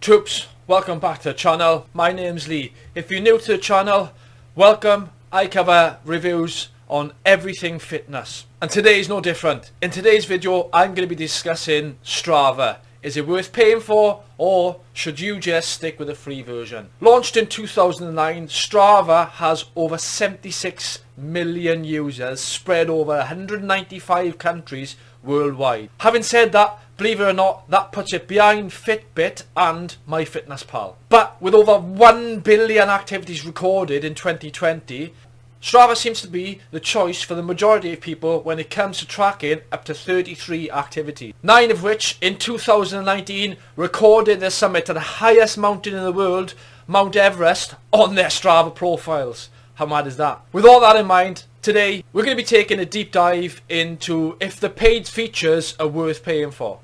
Troops, welcome back to the channel. My name's Lee. If you're new to the channel, welcome. I cover reviews on everything fitness. And today is no different. In today's video, I'm going to be discussing Strava. Is it worth paying for, or should you just stick with the free version? Launched in 2009, Strava has over 76 million users spread over 195 countries worldwide. Having said that, believe it or not, that puts it behind Fitbit and MyFitnessPal. But with over 1 billion activities recorded in 2020, Strava seems to be the choice for the majority of people when it comes to tracking up to 33 activities. 9 of which in 2019 recorded their summit to the highest mountain in the world, Mount Everest, on their Strava profiles. How mad is that? With all that in mind, today we're going to be taking a deep dive into if the paid features are worth paying for.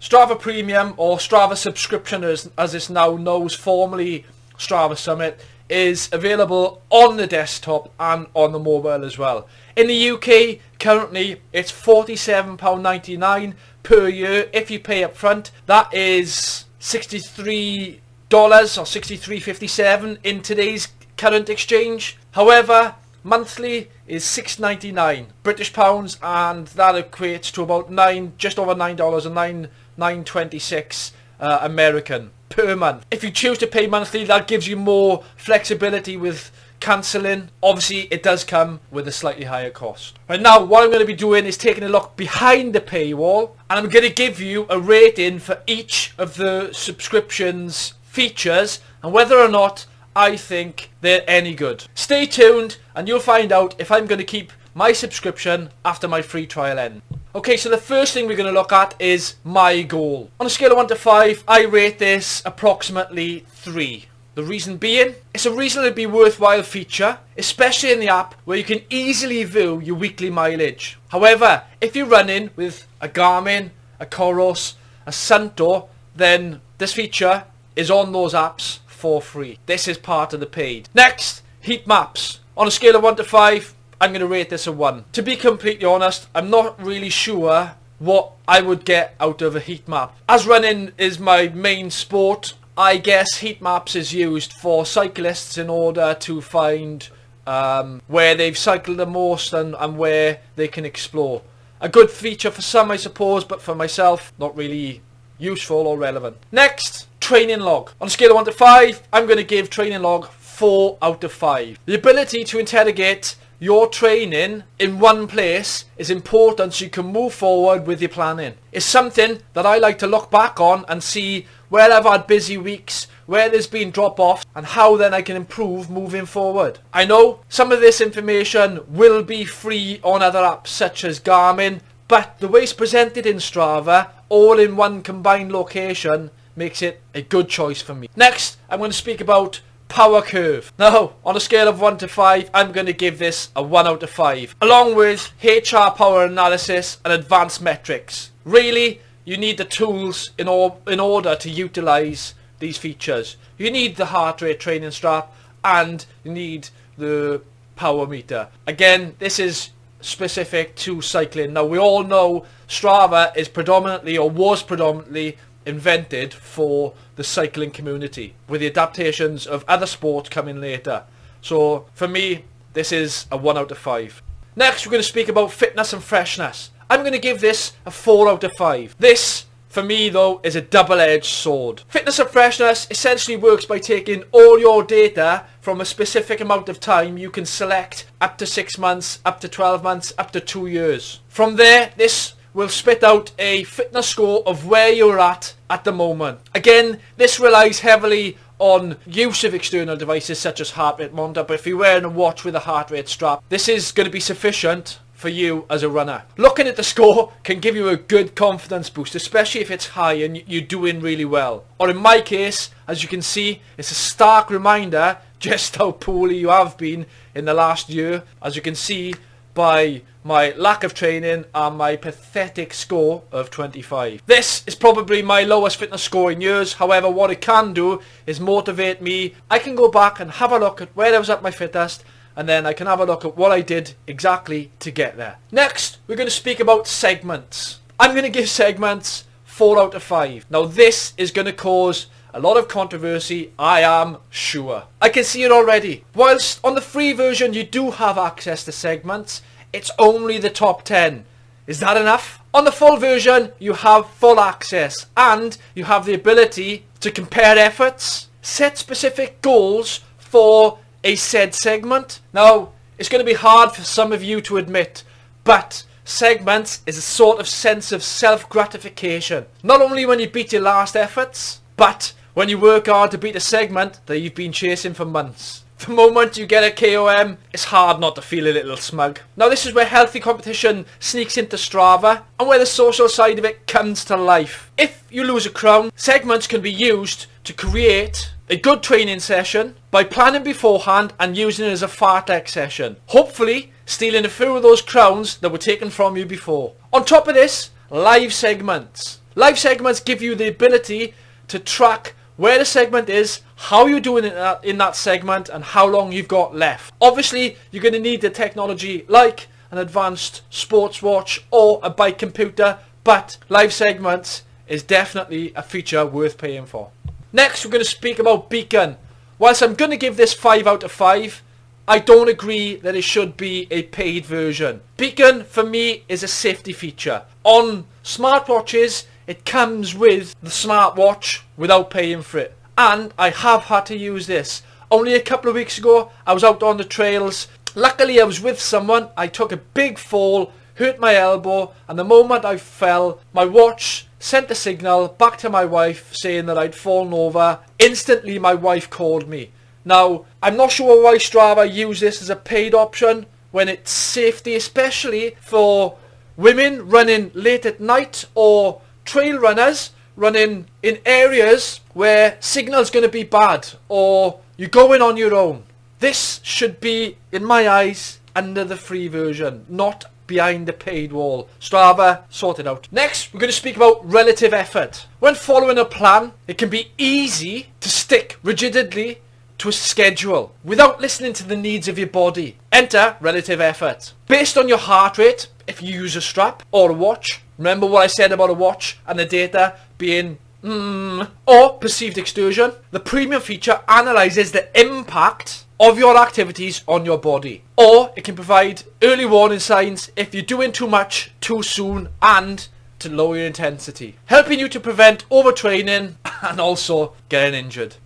Strava Premium, or Strava Subscription as it's now known, formerly Strava Summit, is available on the desktop and on the mobile as well. In the UK, currently it's £47.99 per year if you pay up front. That is $63 or $63.57 in today's current exchange. However, monthly is £6.99 British pounds, and that equates to about just over $9 and $9.26 American per month. If you choose to pay monthly, that gives you more flexibility with cancelling. Obviously, it does come with a slightly higher cost. Right now, what I'm going to be doing is taking a look behind the paywall, and I'm going to give you a rating for each of the subscription's features and whether or not I think they're any good. Stay tuned and you'll find out if I'm going to keep my subscription after my free trial ends. Okay, so the first thing we're going to look at is my goal. On a scale of 1 to 5, I rate this approximately 3. The reason being, it's a reasonably worthwhile feature, especially in the app where you can easily view your weekly mileage. However, if you're running with a Garmin, a Kos, a Sunto, then this feature is on those apps for free. This is part of the paid. Next, heat maps. On a scale of 1 to 5, I'm going to rate this a 1. To be completely honest, I'm not really sure what I would get out of a heat map. As running is my main sport, I guess heat maps is used for cyclists in order to find where they've cycled the most and where they can explore. A good feature for some, I suppose, but for myself, not really useful or relevant. Next, training log. On a scale of 1 to 5, I'm going to give training log 4 out of 5. The ability to interrogate your training in one place is important so you can move forward with your planning. It's something that I like to look back on and see where I've had busy weeks, where there's been drop-offs, and how then I can improve moving forward. I know some of this information will be free on other apps such as Garmin, but the way it's presented in Strava, all in one combined location, makes it a good choice for me. Next, I'm going to speak about power curve. Now, on a scale of 1 to 5, I'm going to give this a 1 out of 5, along with HR power analysis and advanced metrics. Really, you need the tools in order to utilize these features. You need the heart rate training strap and you need the power meter. Again, this is specific to cycling. Now, we all know Strava is predominantly, or was predominantly, invented for the cycling community, with the adaptations of other sports coming later. So for me, this is a 1 out of 5. Next, we're going to speak about fitness and freshness. I'm going to give this a 4 out of 5. This, for me though, is a double-edged sword. Fitness and freshness essentially works by taking all your data from a specific amount of time. You can select up to 6 months, up to 12 months, up to 2 years. From there, this will spit out a fitness score of where you're at the moment. Again, this relies heavily on use of external devices such as heart rate monitor, but if you're wearing a watch with a heart rate strap, this is going to be sufficient for you as a runner. Looking at the score can give you a good confidence boost, especially if it's high and you're doing really well. Or in my case, as you can see, it's a stark reminder just how poorly you have been in the last year, as you can see by my lack of training and my pathetic score of 25. This is probably my lowest fitness score in years. However, what it can do is motivate me. I can go back and have a look at where I was at my fittest, and then I can have a look at what I did exactly to get there. Next, we're going to speak about segments. I'm going to give segments 4 out of 5. Now this is going to cause a lot of controversy, I am sure. I can see it already. Whilst on the free version you do have access to segments, it's only the top 10. Is that enough? On the full version you have full access and you have the ability to compare efforts, set specific goals for a said segment. Now, it's going to be hard for some of you to admit, but segments is a sort of sense of self-gratification. Not only when you beat your last efforts, but when you work hard to beat a segment that you've been chasing for months. The moment you get a KOM, it's hard not to feel a little smug. Now this is where healthy competition sneaks into Strava and where the social side of it comes to life. If you lose a crown, segments can be used to create a good training session by planning beforehand and using it as a fartlek session. Hopefully stealing a few of those crowns that were taken from you before. On top of this, live segments. Live segments give you the ability to track where the segment is, how you're doing it in that segment, and how long you've got left. Obviously, you're going to need the technology like an advanced sports watch or a bike computer, but live segments is definitely a feature worth paying for. Next, we're going to speak about Beacon. Whilst I'm going to give this 5 out of 5, I don't agree that it should be a paid version. Beacon, for me, is a safety feature. On smartwatches, it comes with the smartwatch without paying for it. And I have had to use this. Only a couple of weeks ago, I was out on the trails. Luckily, I was with someone. I took a big fall, hurt my elbow, and the moment I fell, my watch sent a signal back to my wife saying that I'd fallen over. Instantly, my wife called me. Now, I'm not sure why Strava use this as a paid option when it's safety, especially for women running late at night or trail runners running in areas where signal's going to be bad or you're going on your own. This should be, in my eyes, under the free version, not behind the paid wall. Strava, sort it out. Next, we're going to speak about relative effort. When following a plan, it can be easy to stick rigidly to a schedule without listening to the needs of your body. Enter relative effort. Based on your heart rate, if you use a strap or a watch, remember what I said about a watch and the data being or perceived exertion, the premium feature analyzes the impact of your activities on your body. Or it can provide early warning signs if you're doing too much too soon and to lower your intensity, helping you to prevent overtraining and also getting injured.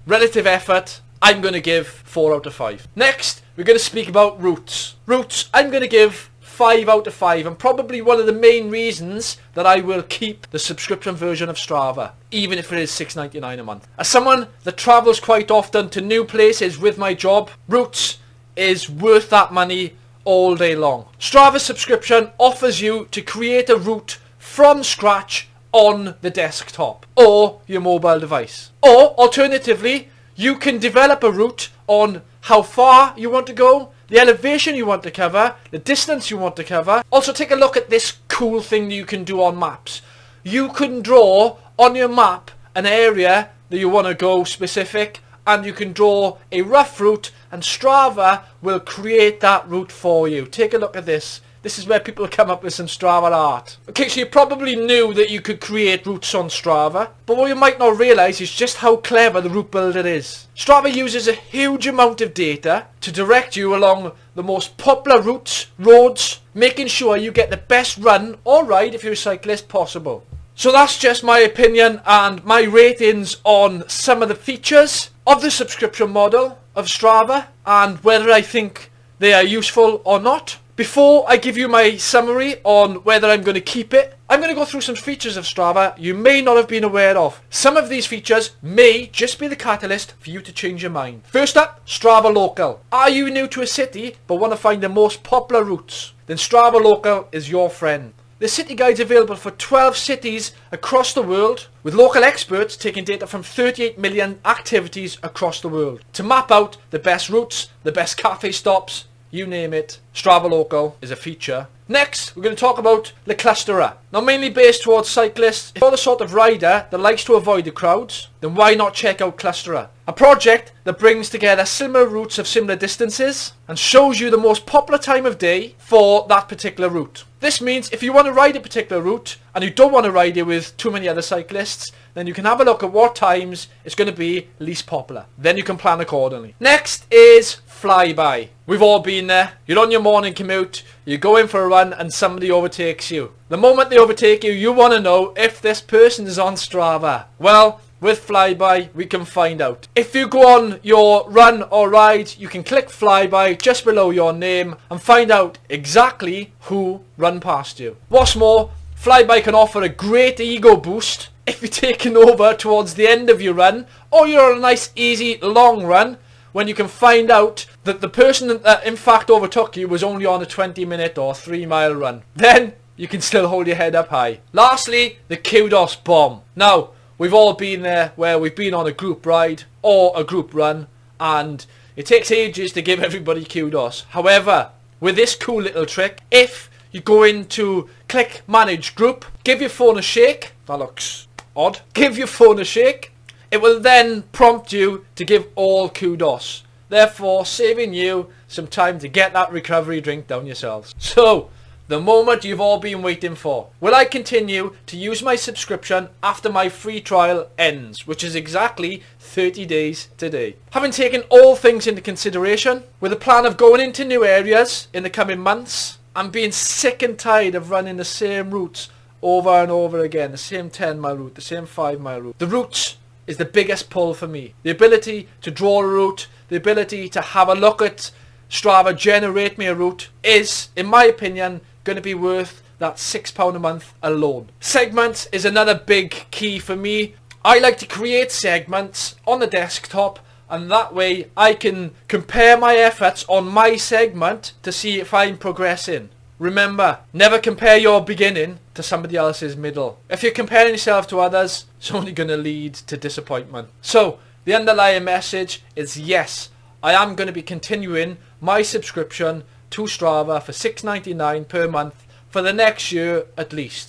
Relative effort, I'm going to give 4 out of 5. Next, we're going to speak about routes. Routes, I'm going to give 5 out of 5, and probably one of the main reasons that I will keep the subscription version of Strava, even if it is $6.99 a month. As someone that travels quite often to new places with my job, routes is worth that money all day long. Strava subscription offers you to create a route from scratch on the desktop or your mobile device. Or alternatively, you can develop a route on how far you want to go, the elevation you want to cover, the distance you want to cover. Also take a look at this cool thing that you can do on maps. You can draw on your map an area that you want to go specific, and you can draw a rough route, and Strava will create that route for you. Take a look at this. This is where people come up with some Strava art. Okay, so you probably knew that you could create routes on Strava, but what you might not realise is just how clever the route builder is. Strava uses a huge amount of data to direct you along the most popular routes, roads, making sure you get the best run or ride if you're a cyclist possible. So that's just my opinion and my ratings on some of the features of the subscription model of Strava and whether I think they are useful or not. Before I give you my summary on whether I'm going to keep it, I'm going to go through some features of Strava you may not have been aware of. Some of these features may just be the catalyst for you to change your mind. First up, Strava Local. Are you new to a city but want to find the most popular routes? Then Strava Local is your friend. The city guide's available for 12 cities across the world, with local experts taking data from 38 million activities across the world to map out the best routes, the best cafe stops, you name it. Strava Local is a feature. Next, we're going to talk about the clusterer. Now mainly based towards cyclists, if you're the sort of rider that likes to avoid the crowds, then why not check out Clusterer? A project that brings together similar routes of similar distances and shows you the most popular time of day for that particular route. This means if you want to ride a particular route and you don't want to ride it with too many other cyclists, then you can have a look at what times it's going to be least popular. Then you can plan accordingly. Next is Flyby. We've all been there. You're on your morning commute, you go in for a run and somebody overtakes you. The moment they overtake you, you want to know if this person is on Strava. Well, with Flyby, we can find out. If you go on your run or ride, you can click Flyby just below your name and find out exactly who run past you. What's more, Flyby can offer a great ego boost if you're taking over towards the end of your run, or you're on a nice easy long run, when you can find out that the person that in fact overtook you was only on a 20-minute or 3-mile run. Then you can still hold your head up high. Lastly, the Kos Bomb. Now, we've all been there where we've been on a group ride or a group run and it takes ages to give everybody kudos. However, with this cool little trick, if you go into click manage group, give your phone a shake, that looks odd, give your phone a shake, it will then prompt you to give all kudos, therefore saving you some time to get that recovery drink down yourselves. So, the moment you've all been waiting for. Will I continue to use my subscription after my free trial ends, which is exactly 30 days today? Having taken all things into consideration, with a plan of going into new areas in the coming months, and being sick and tired of running the same routes over and over again, the same 10-mile route, the same 5-mile route. The routes is the biggest pull for me. The ability to draw a route, the ability to have a look at Strava, generate me a route, is, in my opinion, going to be worth that £6 a month alone. Segments is another big key for me. I like to create segments on the desktop, and that way I can compare my efforts on my segment to see if I'm progressing. Remember, never compare your beginning to somebody else's middle. If you're comparing yourself to others, it's only going to lead to disappointment. So, the underlying message is yes, I am going to be continuing my subscription to Strava for $6.99 per month for the next year at least.